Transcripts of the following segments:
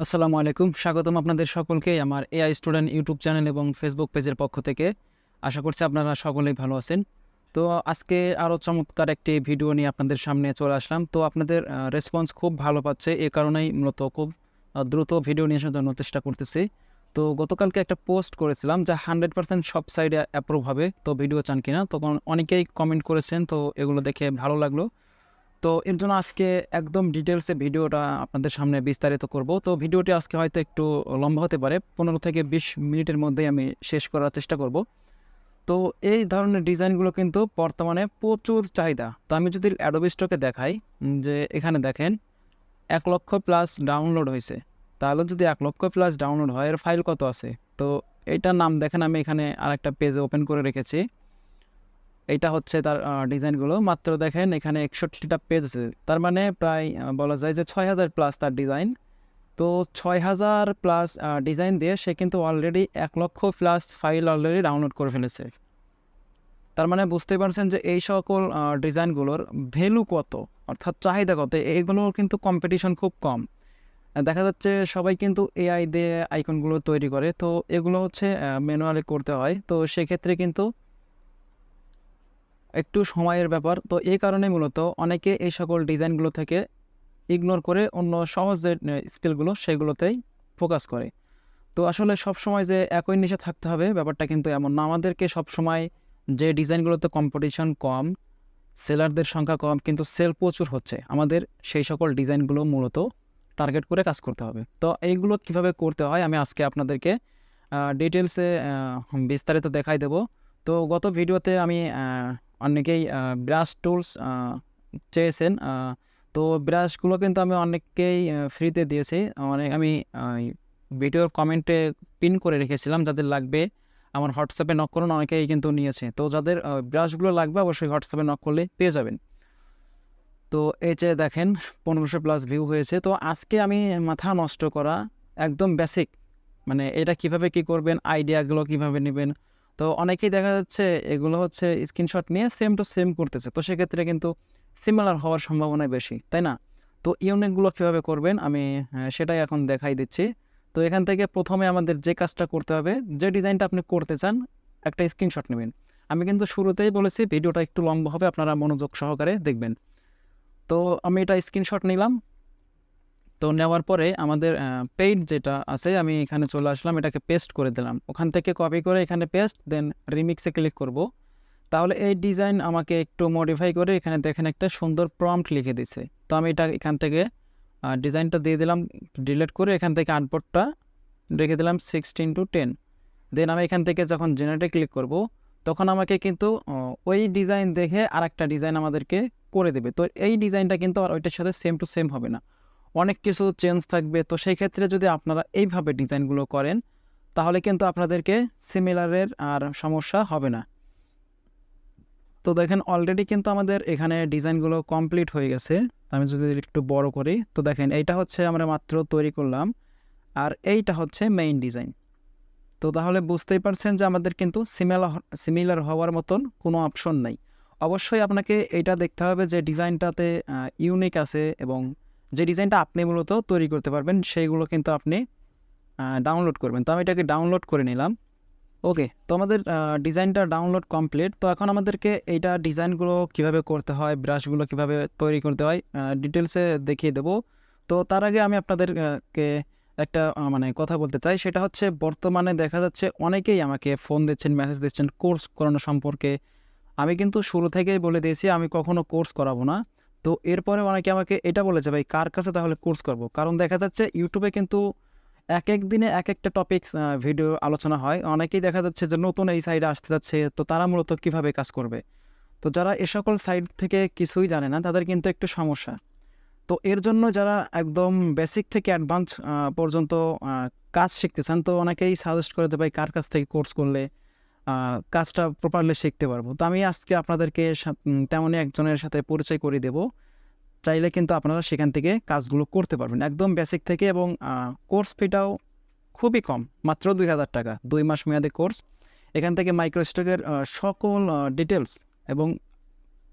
আসসালামু আলাইকুম। স্বাগতম আপনাদের সকলকে আমার এআই স্টুডেন্ট ইউটিউব চ্যানেল এবং ফেসবুক পেজের পক্ষ থেকে। আশা করছি আপনারা সকলেই ভালো আছেন। তো আজকে আরও চমৎকার একটি ভিডিও নিয়ে আপনাদের সামনে চলে আসলাম। তো আপনাদের রেসপন্স খুব ভালো পাচ্ছে। এ কারণেই মূলত খুব দ্রুত ভিডিও নিয়ে আসার জন্য চেষ্টা করতেছি। তো গতকালকে একটা পোস্ট করেছিলাম যা 100% সব সাইডে অ্যাপ্রুভ হবে। তো ভিডিও চান কিনা? তখন অনেকেই কমেন্ট করেছেন। তো এগুলো দেখে ভালো লাগলো। তো এর জন্য আজকে একদম ডিটেলসে ভিডিওটা আপনাদের সামনে বিস্তারিত করব। তো ভিডিওটি আজকে হয়তো একটু লম্বা হতে পারে। 15 থেকে 20 মিনিটের মধ্যেই আমি শেষ করার চেষ্টা করব। তো এই ধরনের ডিজাইনগুলো কিন্তু বর্তমানে প্রচুর চাহিদা। তো আমি যদি অ্যাডোবি স্টকে দেখাই যে এখানে দেখেন 1,00,000 প্লাস ডাউনলোড হয়েছে। তাহলে যদি 1,00,000 প্লাস ডাউনলোড হয় এর ফাইল কত আছে? তো এইটার নাম দেখেন আমি এখানে আরেকটা পেজ ওপেন করে রেখেছি। এইটা হচ্ছে তার ডিজাইনগুলো। মাত্র দেখেন এখানে 61টা পেজ আছে। তার মানে প্রায় বলা যায় যে 6,000 প্লাস তার ডিজাইন। তো 6,000 প্লাস ডিজাইন দিয়ে সে কিন্তু already 1,00,000 plus file already download করে ফেলেছে। তার মানে বুঝতেই পারছেন যে এই সকল ডিজাইনগুলোর ভ্যালু কত, অর্থাৎ চাহিদা কত। এগুলোর কিন্তু কম্পিটিশন খুব কম। দেখা যাচ্ছে সবাই কিন্তু এআই দিয়ে আইকনগুলো তৈরি করে। তো এগুলো হচ্ছে ম্যানুয়ালি করতে হয়। তো সেক্ষেত্রে কিন্তু একটু সময়ের ব্যাপার। তো এই কারণে মূলত অনেকে এই সকল ডিজাইনগুলো থেকে ইগনোর করে অন্য সহজ যে স্কিলগুলো সেগুলোতেই ফোকাস করে। তো আসলে সবসময় যে একই নিশে থাকতে হবে ব্যাপারটা কিন্তু এমন না। আমাদেরকে সবসময় যে ডিজাইনগুলোতে কম্পিটিশন কম, সেলারদের সংখ্যা কম কিন্তু সেল প্রচুর হচ্ছে, আমাদের সেই সকল ডিজাইনগুলো মূলত টার্গেট করে কাজ করতে হবে। তো এইগুলো কিভাবে করতে হয় আমি আজকে আপনাদেরকে ডিটেলসে বিস্তারিত দেখাই দেব। তো গত ভিডিওতে আমি অনেকেই ব্রাশ টুলস চেয়েছেন। তো ব্রাশগুলো কিন্তু আমি অনেককেই ফ্রিতে দিয়েছি। আমি ভিডিওর কমেন্টে পিন করে রেখেছিলাম, যাদের লাগবে আমার হোয়াটসঅ্যাপে নক করুন। অনেকেই কিন্তু নিয়েছে। তো যাদের ব্রাশগুলো লাগবে অবশ্যই হোয়াটসঅ্যাপে নক করলে পেয়ে যাবেন। তো এই যে দেখেন 1500 প্লাস ভিউ হয়েছে। তো আজকে আমি মাথা নষ্ট করা একদম বেসিক, মানে এটা কিভাবে কি করবেন, আইডিয়াগুলো কিভাবে নেবেন। তো অনেকেই দেখা যাচ্ছে এগুলো হচ্ছে স্ক্রিনশট নিয়ে সেম টু সেম করতেছে। তো সেক্ষেত্রে কিন্তু সিমিলার হওয়ার সম্ভাবনা বেশি, তাই না? তো ইউনিকগুলো কীভাবে করবেন আমি সেটাই এখন দেখাই দিচ্ছি। তো এখান থেকে প্রথমে আমাদের যে কাজটা করতে হবে, যে ডিজাইনটা আপনি করতে চান একটা স্ক্রিনশট নেবেন। আমি কিন্তু শুরুতেই বলেছি ভিডিওটা একটু লম্বা হবে, আপনারা মনোযোগ সহকারে দেখবেন। তো আমি এটা স্ক্রিনশট নিলাম। তো নেওয়ার পরে আমাদের পেইড যেটা আছে আমি এখানে চলে আসলাম, এটাকে পেস্ট করে দিলাম। ওখান থেকে কপি করে এখানে পেস্ট, দেন রিমিক্সে ক্লিক করব। তাহলে এই ডিজাইন আমাকে একটু মডিফাই করে এখানে দেখেন একটা সুন্দর প্রম্পট লিখে দিছে। তো আমি এটা এখান থেকে ডিজাইনটা দিয়ে দিলাম, ডিলিট করে এখান থেকে আউটপুটটা রেখে দিলাম 16:10। দেন আমি এখান থেকে যখন জেনারেটে ক্লিক করব তখন আমাকে কিন্তু ওই ডিজাইন দেখে আরেকটা ডিজাইন আমাদেরকে করে দেবে। তো এই ডিজাইনটা কিন্তু আর ওইটার সাথে সেম টু সেম হবে না, অনেক কিছু চেঞ্জ থাকবে। তো সেই ক্ষেত্রে যদি আপনারা এইভাবে ডিজাইনগুলো করেন তাহলে কিন্তু আপনাদেরকে সিমিলারের আর সমস্যা হবে না। তো দেখেন অলরেডি কিন্তু আমাদের এখানে ডিজাইনগুলো কমপ্লিট হয়ে গেছে। আমি যদি একটু বড় করি তো দেখেন এইটা হচ্ছে আমরা মাত্র তৈরি করলাম, আর এইটা হচ্ছে মেইন ডিজাইন। তো তাহলে বুঝতেই পারছেন যে আমাদের কিন্তু সিমিলার হওয়ার মতন কোনো অপশন নাই। অবশ্যই আপনাকে এটা দেখতে হবে যে ডিজাইনটাতে ইউনিক আছে এবং যে ডিজাইনটা আপনি মূলত তৈরি করতে পারবেন সেইগুলো কিন্তু আপনি ডাউনলোড করবেন। তো আমি এটাকে ডাউনলোড করে নিলাম। ওকে, তো আমাদের ডিজাইনটা ডাউনলোড কমপ্লিট। তো এখন আমাদেরকে এইটা ডিজাইনগুলো কিভাবে করতে হয়, ব্রাশগুলো কিভাবে তৈরি করতে হয় ডিটেলসে দেখিয়ে দেব। তো তার আগে আমি আপনাদেরকে একটা মানে কথা বলতে চাই, সেটা হচ্ছে বর্তমানে দেখা যাচ্ছে অনেকেই আমাকে ফোন দিচ্ছেন, মেসেজ দিচ্ছেন কোর্স করানো সম্পর্কে। আমি কিন্তু শুরু থেকেই বলে দিয়েছি আমি কখনো কোর্স করাবো না। তো এরপরে অনেকে আমাকে এটা বলেছে ভাই কার কাছে তাহলে কোর্স করব, কারণ দেখা যাচ্ছে ইউটিউবে কিন্তু এক এক দিনে এক একটা টপিকস ভিডিও আলোচনা হয়। অনেকেই দেখা যাচ্ছে যে নতুন এই সাইডে আসতে যাচ্ছে, তো তারা মূলত কীভাবে কাজ করবে। তো যারা এ সকল সাইড থেকে কিছুই জানে না তাদের কিন্তু একটু সমস্যা। তো এর জন্য যারা একদম বেসিক থেকে অ্যাডভান্স পর্যন্ত কাজ শিখতে চান, তো অনেকেই সাজেস্ট করে দেয় ভাই কার কাছ থেকে কোর্স করলে কাজটা প্রপারলি শিখতে পারবো। তো আমি আজকে আপনাদেরকে তেমনই একজনের সাথে পরিচয় করিয়ে দেব। চাইলে কিন্তু আপনারা সেখান থেকে কাজগুলো করতে পারবেন একদম বেসিক থেকে, এবং কোর্স ফিটাও খুবই কম, মাত্র 2,000 টাকা, 2 মাস মেয়াদী কোর্স। এখান থেকে মাইক্রোস্টকের সকল ডিটেলস এবং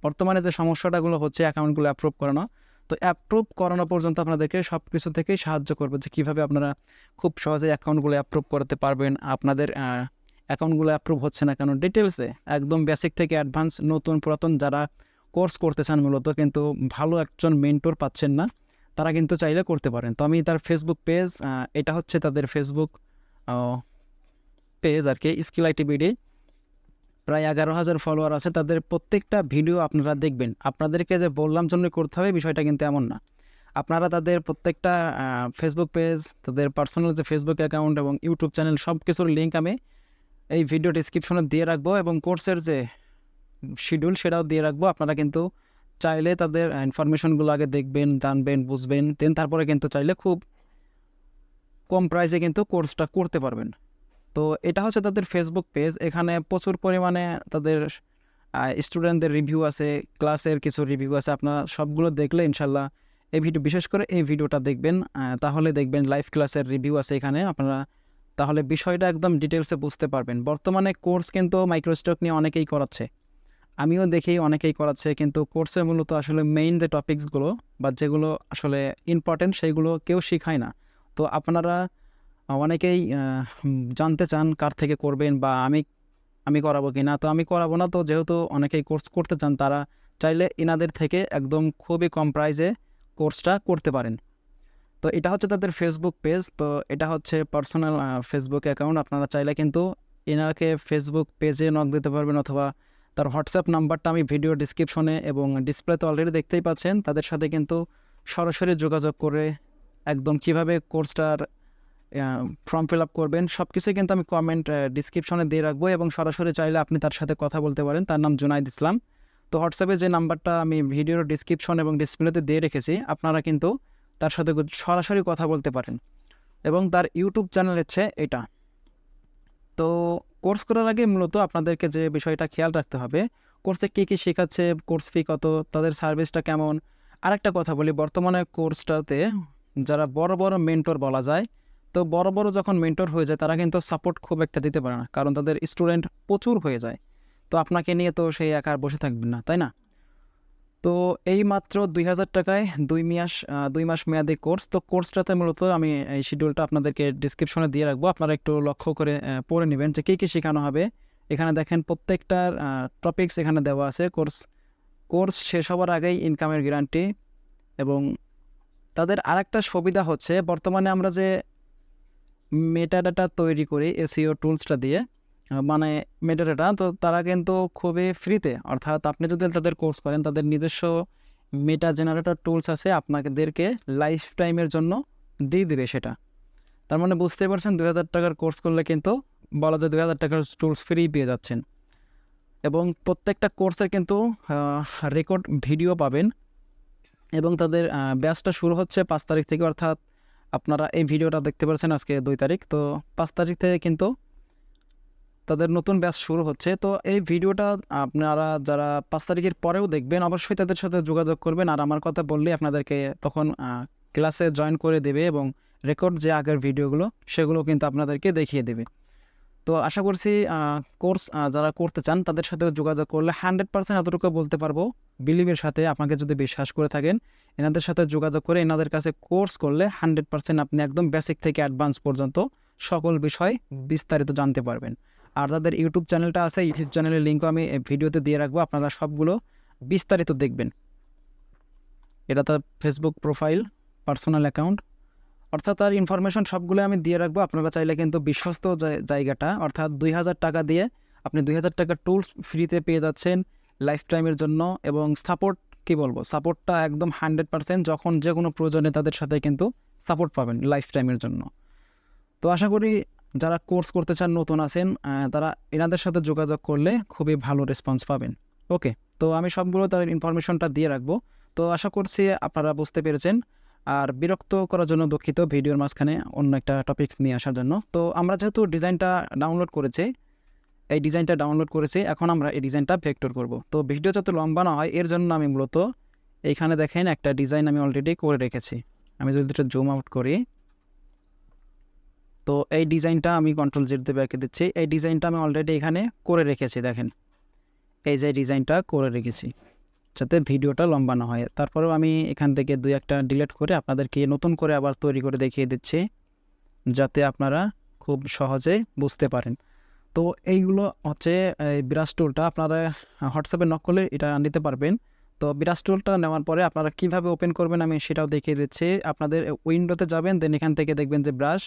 বর্তমানে যে সমস্যাটাগুলো হচ্ছে অ্যাকাউন্টগুলো অ্যাপ্রুভ করানো, তো অ্যাপ্রুভ করানো পর্যন্ত আপনাদেরকে সব কিছু থেকেই সাহায্য করবে যে কীভাবে আপনারা খুব সহজে অ্যাকাউন্টগুলো অ্যাপ্রুভ করতে পারবেন, আপনাদের অ্যাকাউন্টগুলো অ্যাপ্রুভ হচ্ছে না কেন, ডিটেলসে একদম বেসিক থেকে অ্যাডভান্স, নতুন পুরাতন যারা কোর্স করতে চান মূলত কিন্তু ভালো একজন মেন্টর পাচ্ছেন না, তারা কিন্তু চাইলে করতে পারেন। তো আমি তার ফেসবুক পেজ, এটা হচ্ছে তাদের ফেসবুক পেজ আর কি, স্কিল আইটি বিডি, প্রায় 11,000 ফলোয়ার আছে। তাদের প্রত্যেকটা ভিডিও আপনারা দেখবেন। আপনাদেরকে যে বললাম জন্য করতে হবে বিষয়টা কিন্তু এমন না। আপনারা তাদের প্রত্যেকটা ফেসবুক পেজ, তাদের পার্সোনাল যে ফেসবুক অ্যাকাউন্ট এবং ইউটিউব চ্যানেল সব কিছুর লিঙ্ক আমি এই ভিডিও ডিসক্রিপশনে দিয়ে রাখবো এবং কোর্সের যে শিডিউল সেটাও দিয়ে রাখবো। আপনারা কিন্তু চাইলে তাদের ইনফরমেশনগুলো আগে দেখবেন, জানবেন, বুঝবেন, দেন তারপরে কিন্তু চাইলে খুব কম প্রাইসে কিন্তু কোর্সটা করতে পারবেন। তো এটা হচ্ছে তাদের ফেসবুক পেজ। এখানে প্রচুর পরিমাণে তাদের স্টুডেন্টদের রিভিউ আছে, ক্লাসের কিছু রিভিউ আছে। আপনারা সবগুলো দেখলে ইনশাল্লাহ এই ভিডিও, বিশেষ করে এই ভিডিওটা দেখবেন, তাহলে দেখবেন লাইভ ক্লাসের রিভিউ আছে এখানে। আপনারা তাহলে বিষয়টা একদম ডিটেলসে বুঝতে পারবেন। বর্তমানে কোর্স কিন্তু মাইক্রোস্টক নিয়ে অনেকেই করাচ্ছে, আমিও দেখি অনেকেই করাচ্ছে, কিন্তু কোর্সে মূলত আসলে মেইন যে টপিকসগুলো বা যেগুলো আসলে ইম্পর্টেন্ট সেইগুলো কেউ শেখায় না। তো আপনারা অনেকেই জানতে চান কার থেকে করবেন বা আমি করাবো কি না। তো আমি করাবো না, তো যেহেতু অনেকেই কোর্স করতে চান তারা চাইলে এনাদের থেকে একদম খুবই কম প্রাইসে কোর্সটা করতে পারেন। তো এটা হচ্ছে তাদের ফেসবুক পেজ। তো এটা হচ্ছে পার্সোনাল ফেসবুক অ্যাকাউন্ট। আপনারা চাইলে কিন্তু এনাকে ফেসবুক পেজে নক দিতে পারবেন, অথবা তার হোয়াটসঅ্যাপ নাম্বারটা আমি ভিডিও ডিসক্রিপশনে এবং ডিসপ্লেতে অলরেডি দেখতেই পাচ্ছেন। তাদের সাথে কিন্তু সরাসরি যোগাযোগ করে একদম কিভাবে কোর্সটার ফর্ম ফিল আপ করবেন সব কিছুই কিন্তু আমি কমেন্ট ডিসক্রিপশনে দিয়ে রাখবো, এবং সরাসরি চাইলে আপনি তার সাথে কথা বলতে পারেন। তার নাম জুনাইদ ইসলাম। তো হোয়াটসঅ্যাপে যে নাম্বারটা আমি ভিডিওর ডিসক্রিপশন এবং ডিসপ্লেতে দিয়ে রেখেছি, আপনারা কিন্তু তার সাথে সরাসরি কথা বলতে পারেন। এবং তার ইউটিউব চ্যানেল হচ্ছে এটা। তো কোর্স করার আগে মূলত আপনাদেরকে যে বিষয়টা খেয়াল রাখতে হবে, কোর্সে কী কী শেখাচ্ছে, কোর্স ফি কত, তাদের সার্ভিসটা কেমন। আরেকটা কথা বলি, বর্তমানে কোর্সটাতে যারা বড় বড় মেন্টর বলা যায়, তো বড় বড় যখন মেন্টর হয়ে যায় তারা কিন্তু সাপোর্ট খুব একটা দিতে পারে না, কারণ তাদের স্টুডেন্ট প্রচুর হয়ে যায়। তো আপনাকে নিয়ে তো সেই একা আর বসে থাকবেন না, তাই না? তো এই মাত্র 2,000 টাকায় 2 মাস মেয়াদি কোর্স। তো কোর্সটাতে মূলত আমি এই শিডিউলটা আপনাদেরকে ডিসক্রিপশনে দিয়ে রাখবো। আপনারা একটু লক্ষ্য করে পড়ে নেবেন যে কী কী শেখানো হবে। এখানে দেখেন প্রত্যেকটার টপিকস এখানে দেওয়া আছে। কোর্স শেষ হওয়ার আগেই ইনকামের গ্যারান্টি। এবং তাদের আরেকটা সুবিধা হচ্ছে, বর্তমানে আমরা যে মেটাডাটা তৈরি করি এসইও টুলসটা দিয়ে, মানে মেটাডাটা, তো তারা কিন্তু খুবই ফ্রিতে, অর্থাৎ আপনি যদি তাদের কোর্স করেন তাদের নিজস্ব মেটা জেনারেটর টুলস আছে, আপনাদেরকে লাইফ টাইমের জন্য দিয়ে দিবে সেটা। তার মানে বুঝতে পারছেন 2,000 টাকার কোর্স করলে কিন্তু বলা যায় 2,000 টাকার টুলস ফ্রি পেয়ে যাচ্ছেন। এবং প্রত্যেকটা কোর্সের কিন্তু রেকর্ড ভিডিও পাবেন। এবং তাদের ব্যাচটা শুরু হচ্ছে 5 তারিখ থেকে, অর্থাৎ আপনারা এই ভিডিওটা দেখতে পাচ্ছেন আজকে 2 তারিখ, তো 5 তারিখ থেকে কিন্তু তাদের নতুন ব্যাচ শুরু হচ্ছে। তো এই ভিডিওটা আপনারা যারা 5 তারিখের পরেও দেখবেন অবশ্যই তাদের সাথে যোগাযোগ করবেন, আর আমার কথা বললে আপনাদেরকে তখন ক্লাসে জয়েন করে দেবে এবং রেকর্ড যে আগের ভিডিওগুলো সেগুলো কিন্তু আপনাদেরকে দেখিয়ে দেবে। তো আশা করছি কোর্স যারা করতে চান তাদের সাথে যোগাযোগ করলে 100% এতটুকু বলতে পারবো, বিলিভের সাথে আপনাকে যদি বিশ্বাস করে থাকেন, এনাদের সাথে যোগাযোগ করে এনাদের কাছে কোর্স করলে 100% আপনি একদম বেসিক থেকে অ্যাডভান্স পর্যন্ত সকল বিষয় বিস্তারিত জানতে পারবেন। আর তাদের ইউটিউব চ্যানেলটা আছে, ইউটিউব চ্যানেলের লিঙ্কও আমি ভিডিওতে দিয়ে রাখবো, আপনারা সবগুলো বিস্তারিত দেখবেন। এটা তার ফেসবুক প্রোফাইল, পার্সোনাল অ্যাকাউন্ট, অর্থাৎ তার ইনফরমেশন সবগুলো আমি দিয়ে রাখবো। আপনারা চাইলে কিন্তু বিশ্বস্ত জায়গাটা, অর্থাৎ 2,000 টাকা দিয়ে আপনি 2,000 টাকার টুলস ফ্রিতে পেয়ে যাচ্ছেন লাইফ টাইমের জন্য। এবং সাপোর্ট, কী বলবো, সাপোর্টটা একদম 100%, যখন যে কোনো প্রয়োজনে তাদের সাথে কিন্তু সাপোর্ট পাবেন লাইফ টাইমের জন্য। তো আশা করি যারা কোর্স করতে চান, নতুন আছেন, তারা এনাদের সাথে যোগাযোগ করলে খুবই ভালো রেসপন্স পাবেন। ওকে, তো আমি সবগুলো তার ইনফরমেশনটা দিয়ে রাখবো। তো আশা করছি আপনারা বুঝতে পেরেছেন। আর বিরক্ত করার জন্য দুঃখিত ভিডিওর মাঝখানে অন্য একটা টপিকস নিয়ে আসার জন্য। তো আমরা যেহেতু ডিজাইনটা ডাউনলোড করেছি, এখন আমরা এই ডিজাইনটা ভেক্টর করব। তো ভিডিও যাতে লম্বা না হয় এর জন্য আমি মূলত এইখানে দেখেন একটা ডিজাইন আমি অলরেডি করে রেখেছি। আমি যদি এটা জুম আউট করি, তো এই ডিজাইনটা আমি Ctrl Z দিয়ে ব্যাকে দিচ্ছি। এই ডিজাইনটা আমি অলরেডি এখানে করে রেখেছি, দেখেন এই যে ডিজাইনটা করে রেখেছি। যাতে ভিডিওটা লম্বা না হয়। তারপরেও আমি এখান থেকে 2-1টা ডিলিট করে আপনাদেরকে নতুন করে আবার তৈরি করে দেখিয়ে দিচ্ছি, যাতে আপনারা খুব সহজে বুঝতে পারেন। তো এইগুলো হচ্ছে এই ব্রাশ টুলটা আপনারা হোয়াটসঅ্যাপে নক করলে এটা নিতে পারবেন। তো ব্রাশ টুলটা নেওয়ার পরে আপনারা কীভাবে ওপেন করবেন আমি সেটাও দেখিয়ে দিচ্ছি। আপনাদের উইন্ডোতে যাবেন, দেন এখান থেকে দেখবেন যে ব্রাশ,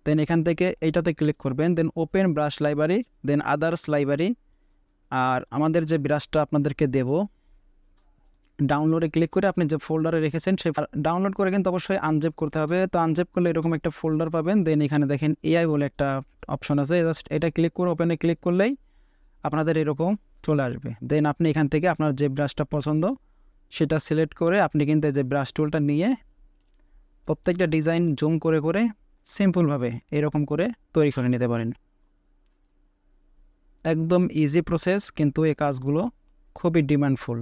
দেন এখান থেকে এইটাতে ক্লিক করবেন, দেন ওপেন ব্রাশ লাইব্রেরি, দেন আদার্স লাইব্রেরি। আর আমাদের যে ব্রাশটা আপনাদেরকে দেব, ডাউনলোডে ক্লিক করে আপনি যে ফোল্ডারে রেখেছেন সেই ডাউনলোড করে কিন্তু অবশ্যই আনজেপ করতে হবে। তো আনজেপ করলে এরকম একটা ফোল্ডার পাবেন, দেন এখানে দেখেন এআই বলে একটা অপশন আছে, জাস্ট এটা ক্লিক করে ওপেনে ক্লিক করলেই আপনাদের এরকম চলে আসবে। দেন আপনি এখান থেকে আপনার যে ব্রাশটা পছন্দ সেটা সিলেক্ট করে আপনি কিন্তু যে ব্রাশ টুলটা নিয়ে প্রত্যেকটা ডিজাইন জুম করে করে সিম্পলভাবে এরকম করে তৈরি করে নিতে পারেন। একদম ইজি প্রসেস, কিন্তু এই কাজগুলো খুবই ডিমান্ডফুল।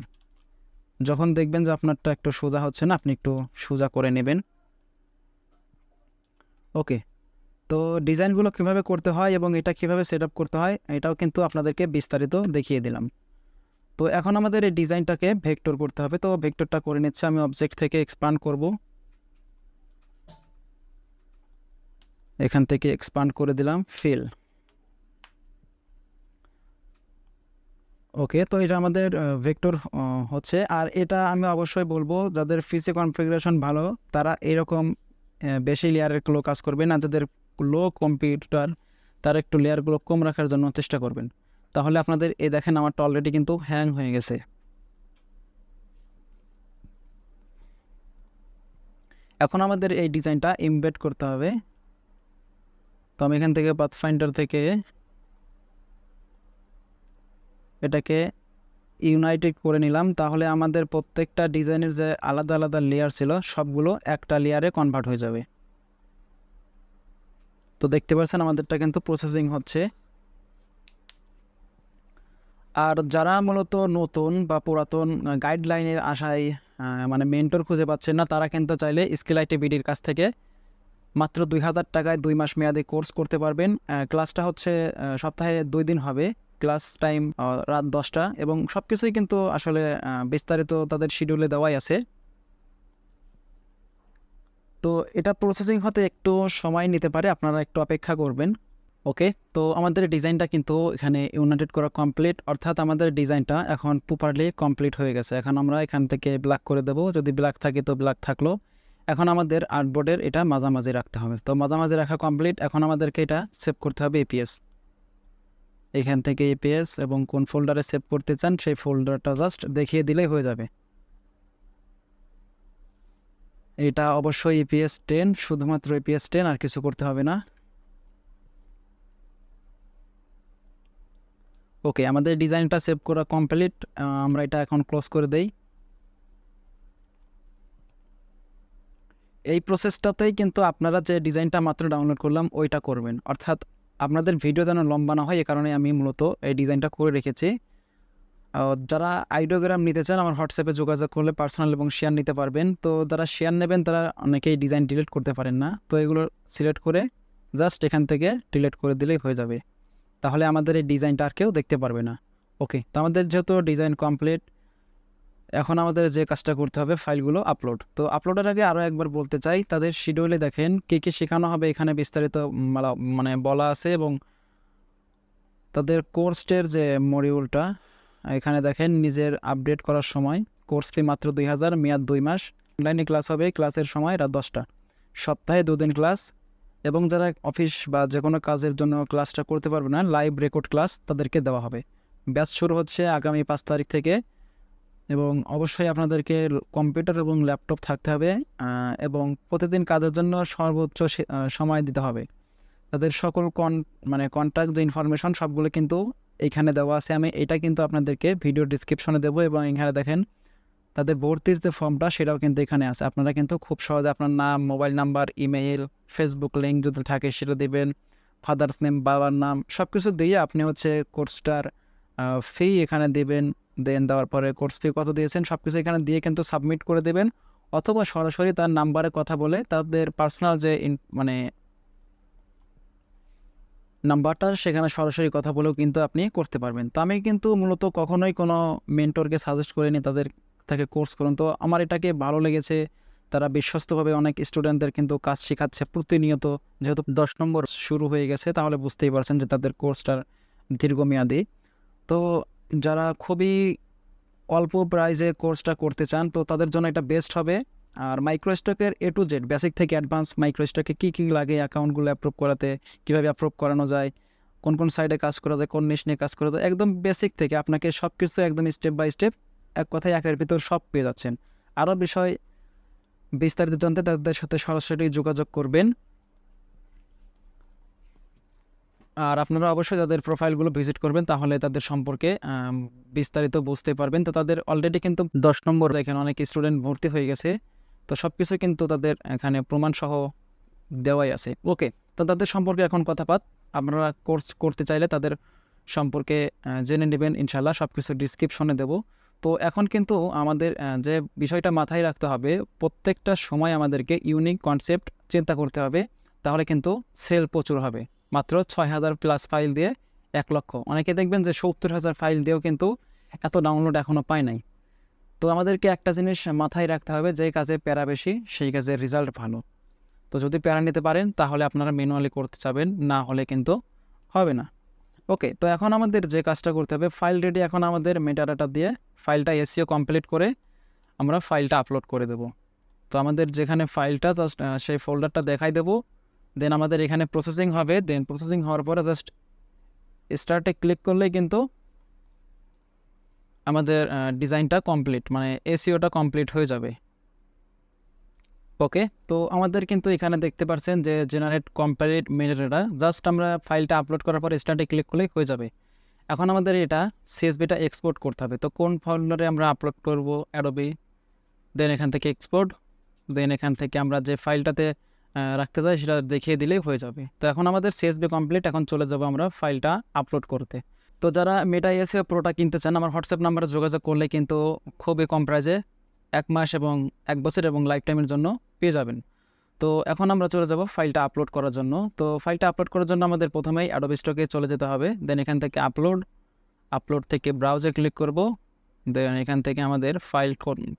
যখন দেখবেন যে আপনারটা একটু সোজা হচ্ছে না, আপনি একটু সোজা করে নেবেন। ওকে, তো ডিজাইনগুলো কীভাবে করতে হয় এবং এটা কীভাবে সেট আপ করতে হয় এটাও কিন্তু আপনাদেরকে বিস্তারিত দেখিয়ে দিলাম। তো এখন আমাদের এই ডিজাইনটাকে ভেক্টর করতে হবে। তো ভেক্টরটা করে নিচ্ছে, আমি অবজেক্ট থেকে এক্সপান্ড করব, এখান থেকে এক্সপান্ড করে দিলাম ফিল। ওকে, তো এটা আমাদের ভেক্টর হচ্ছে। আর এটা আমি অবশ্যই বলবো যাদের পিসি কনফিগারেশন ভালো তারা এরকম বেশি লেয়ারের গুলো কাজ করবে না, যাদের লো কম্পিউটার তারা একটু লেয়ারগুলো কম রাখার জন্য চেষ্টা করবেন। তাহলে আপনাদের এই দেখেন আমারটা অলরেডি কিন্তু হ্যাং হয়ে গেছে। এখন আমাদের এই ডিজাইনটা ইমবেড করতে হবে। তো আমি এখান থেকে পাথফাইন্ডার থেকে এটাকে ইউনাইটেড করে নিলাম। তাহলে আমাদের প্রত্যেকটা ডিজাইনের যে আলাদা আলাদা লেয়ার ছিল সবগুলো একটা লেয়ারে কনভার্ট হয়ে যাবে। তো দেখতে পাচ্ছেন আমাদেরটা কিন্তু প্রসেসিং হচ্ছে। আর যারা মূলত নতুন বা পুরাতন গাইডলাইনের আশায় মানে মেন্টর খুঁজে পাচ্ছেন না, তারা কিন্তু চাইলে স্কিল আইটিভিটির কাছ থেকে মাত্র 2000 টাকায় 2 মাস মেয়াদী কোর্স করতে পারবেন। ক্লাসটা হচ্ছে সপ্তাহে 2 দিন হবে। ক্লাস টাইম রাত 10টা, এবং সব কিছুই কিন্তু আসলে বিস্তারিত তাদের শিডিউলে দেওয়াই আছে। তো এটা প্রসেসিং হতে একটু সময় নিতে পারে, আপনারা একটু অপেক্ষা করবেন। ওকে, তো আমাদের ডিজাইনটা কিন্তু এখানে ইউনাইটেড করা কমপ্লিট, অর্থাৎ আমাদের ডিজাইনটা এখন প্রপারলি কমপ্লিট হয়ে গেছে। এখন আমরা এখান থেকে ব্ল্যাক করে দেব, যদি ব্ল্যাক থাকে তো ব্ল্যাক থাকলো। এখন আমাদের আর্টবোর্ডের এটা মাঝামাঝি রাখতে হবে। তো মাঝামাঝি রাখা কমপ্লিট। এখন আমাদেরকে এটা সেভ করতে হবে এপিএস। এখান থেকে এপিএস এবং কোন ফোল্ডারে সেভ করতে চান সেই ফোল্ডারটা জাস্ট দেখিয়ে দিলেই হয়ে যাবে। এটা অবশ্যই এপিএস 10, শুধুমাত্র এপিএস 10, আর কিছু করতে হবে না। ওকে, আমাদের ডিজাইনটা সেভ করা কমপ্লিট। আমরা এটা এখন ক্লোজ করে দেই। এই প্রসেসটাতেই কিন্তু আপনারা যে ডিজাইনটা মাত্র ডাউনলোড করলাম ওইটা করবেন, অর্থাৎ আপনাদের ভিডিও যেন লম্বা না হয় এ কারণে আমি মূলত এই ডিজাইনটা করে রেখেছি। যারা আইডিওগ্রাম নিতে চান আমার হোয়াটসঅ্যাপে যোগাযোগ করলে পার্সোনাল এবং শেয়ার নিতে পারবেন। তো যারা শেয়ার নেবেন তারা অনেকেই ডিজাইন ডিলিট করতে পারেন না, তো এগুলো সিলেক্ট করে জাস্ট এখান থেকে ডিলিট করে দিলেই হয়ে যাবে। তাহলে আমাদের এই ডিজাইনটা আর কেউ দেখতে পারবে না। ওকে, তো আমাদের যেহেতু ডিজাইন কমপ্লিট, এখন আমাদের যে কাজটা করতে হবে ফাইলগুলো আপলোড। তো আপলোডের আগে আরও একবার বলতে চাই, তাদের শিডিউলে দেখেন কী কী শেখানো হবে এখানে বিস্তারিত মানে বলা আছে, এবং তাদের কোর্সের যে মডিউলটা এখানে দেখেন নিজের আপডেট করার সময় কোর্স ফি মাত্র 2000, মেয়াদ 2 মাস। অনলাইনে ক্লাস হবে, ক্লাসের সময় রাত 10টা, সপ্তাহে 2 দিন ক্লাস। এবং যারা অফিস বা যে কোনো কাজের জন্য ক্লাসটা করতে পারবে না, লাইভ রেকর্ড ক্লাস তাদেরকে দেওয়া হবে। ব্যাচ শুরু হচ্ছে আগামী 5 তারিখ থেকে, এবং অবশ্যই আপনাদেরকে কম্পিউটার এবং ল্যাপটপ থাকতে হবে, এবং প্রতিদিন কাজের জন্য সর্বোচ্চ সময় দিতে হবে। তাদের সকল মানে কন্ট্যাক্ট যে ইনফরমেশন সবগুলো কিন্তু এইখানে দেওয়া আছে। আমি এটা কিন্তু আপনাদেরকে ভিডিও ডিসক্রিপশনে দেবো, এবং এখানে দেখেন তাদের ভর্তির যে ফর্মটা সেটাও কিন্তু এখানে আছে। আপনারা কিন্তু খুব সহজে আপনার নাম, mobile number, email, Facebook link যদি থাকে সেটা দেবেন, ফাদার্স নেম, বাবার নাম সব কিছু দিয়ে আপনি হচ্ছে কোর্সটার ফি এখানে দেবেন। দেন দেওয়ার পরে কোর্স ফি কত দিয়েছেন সব কিছু এখানে দিয়ে কিন্তু সাবমিট করে দেবেন, অথবা সরাসরি তার নাম্বারে কথা বলে তাদের পার্সোনাল যে মানে নাম্বারটা, সেখানে সরাসরি কথা বলেও কিন্তু আপনি করতে পারবেন। তো আমি কিন্তু মূলত কখনোই কোনো মেন্টরকে সাজেস্ট করিনি তাদের থেকে কোর্স করুন। তো আমার এটাকে ভালো লেগেছে। তারা বিশ্বস্তভাবে অনেক স্টুডেন্টদের কিন্তু কাজ শেখাচ্ছে প্রতিনিয়ত। যেহেতু 10 নম্বর শুরু হয়ে গেছে, তাহলে বুঝতেই পারছেন যে তাদের কোর্সটার দীর্ঘমেয়াদী। তো যারা খুবই অল্প প্রাইসে কোর্সটা করতে চান, তো তাদের জন্য এটা বেস্ট হবে। আর মাইক্রোস্টকের A to Z বেসিক থেকে অ্যাডভান্স মাইক্রোস্টকে কী লাগে অ্যাকাউন্টগুলো অ্যাপ্রুভ করাতে, কীভাবে অ্যাপ্রুভ করানো যায়, কোন সাইডে কাজ করা যায়, কোন নিশ নিয়ে কাজ করা যায়, একদম বেসিক থেকে আপনাকে সব কিছু একদম স্টেপ বাই স্টেপ, এক কথায় একের ভিতর সব পেয়ে যাচ্ছেন। আরও বিষয় বিস্তারিত জানতে তাদের সাথে সরাসরি যোগাযোগ করবেন। আর আপনারা অবশ্যই তাদের প্রোফাইলগুলো ভিজিট করবেন, তাহলে তাদের সম্পর্কে বিস্তারিত বুঝতে পারবেন। তো তাদের অলরেডি কিন্তু 10 নম্বর এখানে অনেক স্টুডেন্ট ভর্তি হয়ে গেছে। তো সব কিছু কিন্তু তাদের এখানে প্রমাণসহ দেওয়াই আছে। ওকে, তো তাদের সম্পর্কে এখন কথাপাত। আপনারা কোর্স করতে চাইলে তাদের সম্পর্কে জেনে নেবেন ইনশাল্লাহ, সব কিছু ডিসক্রিপশনে দেবো। তো এখন কিন্তু আমাদের যে বিষয়টা মাথায় রাখতে হবে, প্রত্যেকটা সময় আমাদেরকে ইউনিক কনসেপ্ট চিন্তা করতে হবে, তাহলে কিন্তু সেল প্রচুর হবে। মাত্র 6,000 প্লাস ফাইল দিয়ে 1 লক্ষ, অনেকে দেখবেন যে 70,000 ফাইল দিয়েও কিন্তু এত ডাউনলোড এখনও পায় নাই। তো আমাদেরকে একটা জিনিস মাথায় রাখতে হবে, যে কাজে প্যারা বেশি সেই কাজের রেজাল্ট ভালো। তো যদি প্যারা নিতে পারেন তাহলে আপনারা ম্যানুয়ালি করতে চাবেন, না হলে কিন্তু হবে না। ওকে, তো এখন আমাদের যে কাজটা করতে হবে, ফাইল রেডি। এখন আমাদের মেটাডাটা দিয়ে ফাইলটা এসইও কমপ্লিট করে আমরা ফাইলটা আপলোড করে দেব। তো আমাদের যেখানে ফাইলটা জাস্ট সেই ফোল্ডারটা দেখাই দেব। দেন আমাদের এখানে প্রসেসিং হবে। দেন প্রসেসিং হওয়ার পরে জাস্ট স্টার্টে ক্লিক করলেই কিন্তু আমাদের ডিজাইনটা কমপ্লিট, মানে এসইওটা কমপ্লিট হয়ে যাবে। ওকে, তো আমাদের কিন্তু এখানে দেখতে পাচ্ছেন যে জেনারেট কমপ্লিট মেটাডাটা, জাস্ট আমরা ফাইলটা আপলোড করার পর স্টার্টে ক্লিক করলেই হয়ে যাবে। এখন আমাদের এটা সিএসভিটা এক্সপোর্ট করতে হবে। তো কোন ফোল্ডারে আমরা আপলোড করব, অ্যাডোবি, দেন এখান থেকে এক্সপোর্ট, দেন এখান থেকে আমরা যে ফাইলটাতে রাখতে চাই সেটা দেখিয়ে দিলেই হয়ে যাবে। তো এখন আমাদের সিএসভি কমপ্লিট। এখন চলে যাব আমরা ফাইলটা আপলোড করতে। তো যারা মেটা এসইও প্রোটা কিনতে চান, আমার হোয়াটসঅ্যাপ নাম্বারে যোগাযোগ করলে কিন্তু খুবই কম প্রাইসে 1 মাস এবং 1 বছর এবং লাইফ টাইমের জন্য পেয়ে যাবেন। তো এখন আমরা চলে যাব ফাইলটা আপলোড করার জন্য। তো ফাইলটা আপলোড করার জন্য আমাদের প্রথমেই অ্যাডোবি স্টকে চলে যেতে হবে। দেন এখান থেকে আপলোড থেকে ব্রাউজে ক্লিক করব। দেন এখান থেকে আমাদের ফাইল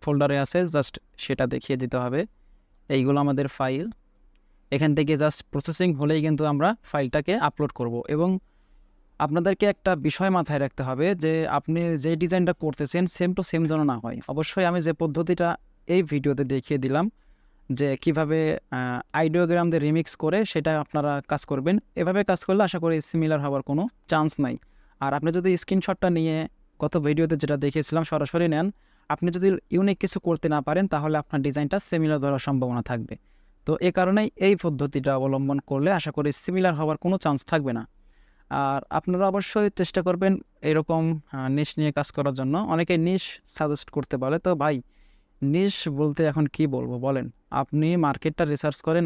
ফোল্ডারে আছে, জাস্ট সেটা দেখিয়ে দিতে হবে। এইগুলো আমাদের ফাইল। এখান থেকে জাস্ট প্রসেসিং হলেই কিন্তু আমরা ফাইলটাকে আপলোড করব। এবং আপনাদেরকে একটা বিষয় মাথায় রাখতে হবে, যে আপনি যে ডিজাইনটা করতেছেন সেম টু সেম যেন না হয়। অবশ্যই আমি যে পদ্ধতিটা এই ভিডিওতে দেখিয়ে দিলাম, যে কিভাবে আইডিওগ্রাম দিয়ে রিমিক্স করে সেটা আপনারা কাজ করবেন, এভাবে কাজ করলে আশা করি সিমিলার হওয়ার কোনো চান্স নাই। আর আপনি যদি স্ক্রিনশটটা নিয়ে গত ভিডিওতে যেটা দেখিয়েছিলাম সরাসরি নেন, আপনি যদি ইউনিক কিছু করতে না পারেন তাহলে আপনার ডিজাইনটা সিমিলার ধরার সম্ভাবনা থাকবে। তো এ কারণেই এই পদ্ধতিটা অবলম্বন করলে আশা করি সিমিলার হওয়ার কোনো চান্স থাকবে না। আর আপনারা অবশ্যই চেষ্টা করবেন এরকম নিশ নিয়ে কাজ করার জন্য। অনেকে নিশ সাজেস্ট করতে বলে, তো ভাই নিশ বলতে এখন কি বলবো বলেন? আপনি মার্কেটটা রিসার্চ করেন।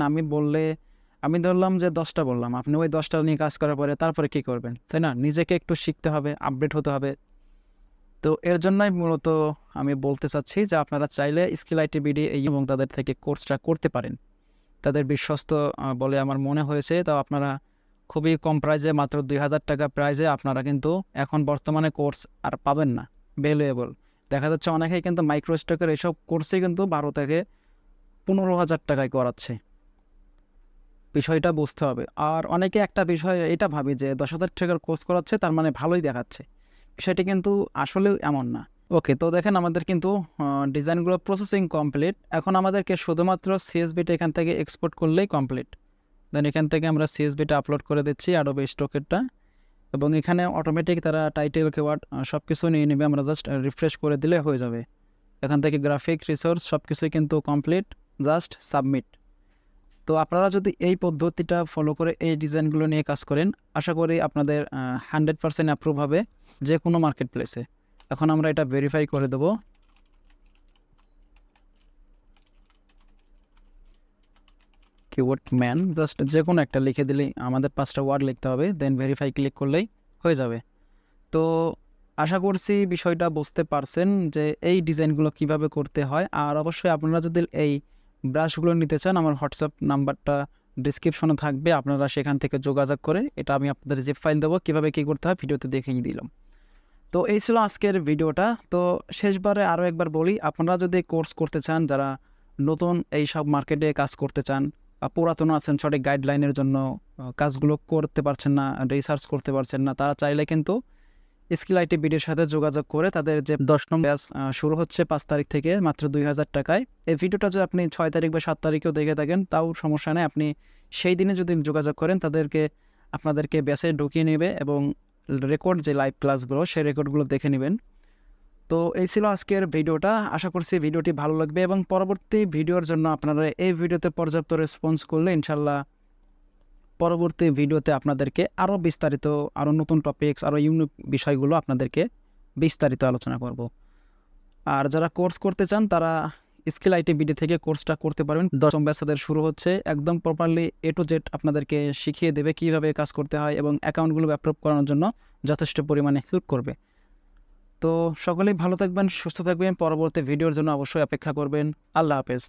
আমি ধরলাম যে 10টা বললাম, আপনি ওই 10টা নিয়ে কাজ করার পরে তারপরে কি করবেন, তাই না? নিজেকে একটু শিখতে হবে, আপডেট হতে হবে। তো এর জন্যই মূলত আমি বলতে চাচ্ছি যে আপনারা চাইলে স্কিল আইটি বিডি এবং তাদের থেকে কোর্সটা করতে পারেন। তাদের বিশ্বস্ত বলে আমার মনে হয়েছে। তো আপনারা খুবই কম প্রাইজে, মাত্র 2,000 টাকা প্রাইজে আপনারা কিন্তু এখন বর্তমানে কোর্স আর পাবেন না, ভ্যালুয়েবল। দেখা যাচ্ছে অনেকেই কিন্তু মাইক্রোস্টকের এসব কোর্সে কিন্তু 12 থেকে 15,000 টাকায় করাচ্ছে। বিষয়টা বুঝতে হবে। আর অনেকে একটা বিষয় এটা ভাবে যে 10,000 টাকার কোর্স করাচ্ছে তার মানে ভালোই দেখাচ্ছে। বিষয়টি কিন্তু আসলেও এমন না। ওকে, তো দেখেন আমাদের কিন্তু ডিজাইনগুলো প্রসেসিং কমপ্লিট। এখন আমাদেরকে শুধুমাত্র সিএসভিটা এখান থেকে এক্সপোর্ট করলেই কমপ্লিট। দেন এখান থেকে আমরা সিএসভিটা আপলোড করে দিচ্ছি, অ্যাডোবি স্টকেরটা। এবং এখানে অটোমেটিক তারা টাইটেল, কিওয়ার্ড সব কিছু নিয়ে নেবে। আমরা জাস্ট রিফ্রেশ করে দিলে হয়ে যাবে। এখান থেকে গ্রাফিক, রিসোর্স সব কিছুই কিন্তু কমপ্লিট, জাস্ট সাবমিট। তো আপনারা যদি এই পদ্ধতিটা ফলো করে এই ডিজাইনগুলো নিয়ে কাজ করেন, আশা করি আপনাদের 100% অ্যাপ্রুভ হবে যে কোনো মার্কেট প্লেসে। এখন আমরা এটা ভেরিফাই করে দেবো। কিওয়ার্ড ম্যান, জাস্ট যে কোনো একটা লিখে দিলেই, আমাদের 5টা ওয়ার্ড লিখতে হবে, দেন ভেরিফাই ক্লিক করলেই হয়ে যাবে। তো আশা করছি বিষয়টা বুঝতে পারছেন যে এই ডিজাইনগুলো কিভাবে করতে হয়। আর অবশ্যই আপনারা যদি এই ব্রাশগুলো নিতে চান, আমার হোয়াটসঅ্যাপ নাম্বারটা ডিসক্রিপশনে থাকবে, আপনারা সেখান থেকে যোগাযোগ করে এটা আমি আপনাদের জিপ ফাইল দেবো, কীভাবে কী করতে হয় ভিডিওতে দেখিয়ে দিলাম। তো এই ছিল আজকের ভিডিওটা। তো শেষবারে আরও একবার বলি, আপনারা যদি কোর্স করতে চান, যারা নতুন এই সব মার্কেটে কাজ করতে চান বা পুরাতন আছেন, সঠিক গাইডলাইনের জন্য কাজগুলো করতে পারছেন না, রিসার্চ করতে পারছেন না, তারা চাইলে কিন্তু স্কিল আইটি বিডির সাথে যোগাযোগ করে তাদের যে 10 নম্বর ব্যাচ শুরু হচ্ছে 5 তারিখ থেকে মাত্র 2000 টাকায়। এই ভিডিওটা যদি আপনি 6 তারিখ বা 7 তারিখেও দেখে থাকেন তাও সমস্যা নেই, আপনি সেই দিনে যদি যোগাযোগ করেন আপনাদেরকে ব্যাচে ঢুকিয়ে নেবে এবং রেকর্ড যে লাইভ ক্লাসগুলো সেই রেকর্ডগুলো দেখে নেবেন। তো এই ছিল আজকের ভিডিওটা, আশা করছি ভিডিওটি ভালো লাগবে এবং পরবর্তী ভিডিওর জন্য আপনারা এই ভিডিওতে পর্যাপ্ত রেসপন্স করলে ইনশাল্লাহ পরবর্তী ভিডিওতে আপনাদেরকে আরও বিস্তারিত, আরও নতুন টপিকস, আরও ইউনিক বিষয়গুলো আপনাদেরকে বিস্তারিত আলোচনা করব। আর যারা কোর্স করতে চান তারা স্কিল আইটি বিডি থেকে কোর্সটা করতে পারবেন। 10ম ব্যাচ তাদের শুরু হচ্ছে, একদম প্রপারলি A to Z আপনাদেরকে শিখিয়ে দেবে কীভাবে কাজ করতে হয় এবং অ্যাকাউন্টগুলো অ্যাপ্রুভ করানোর জন্য যথেষ্ট পরিমাণে হেল্প করবে। তো সকলেই ভালো থাকবেন, সুস্থ থাকবেন, পরবর্তী ভিডিওর জন্য অবশ্যই অপেক্ষা করবেন। আল্লাহ হাফেজ।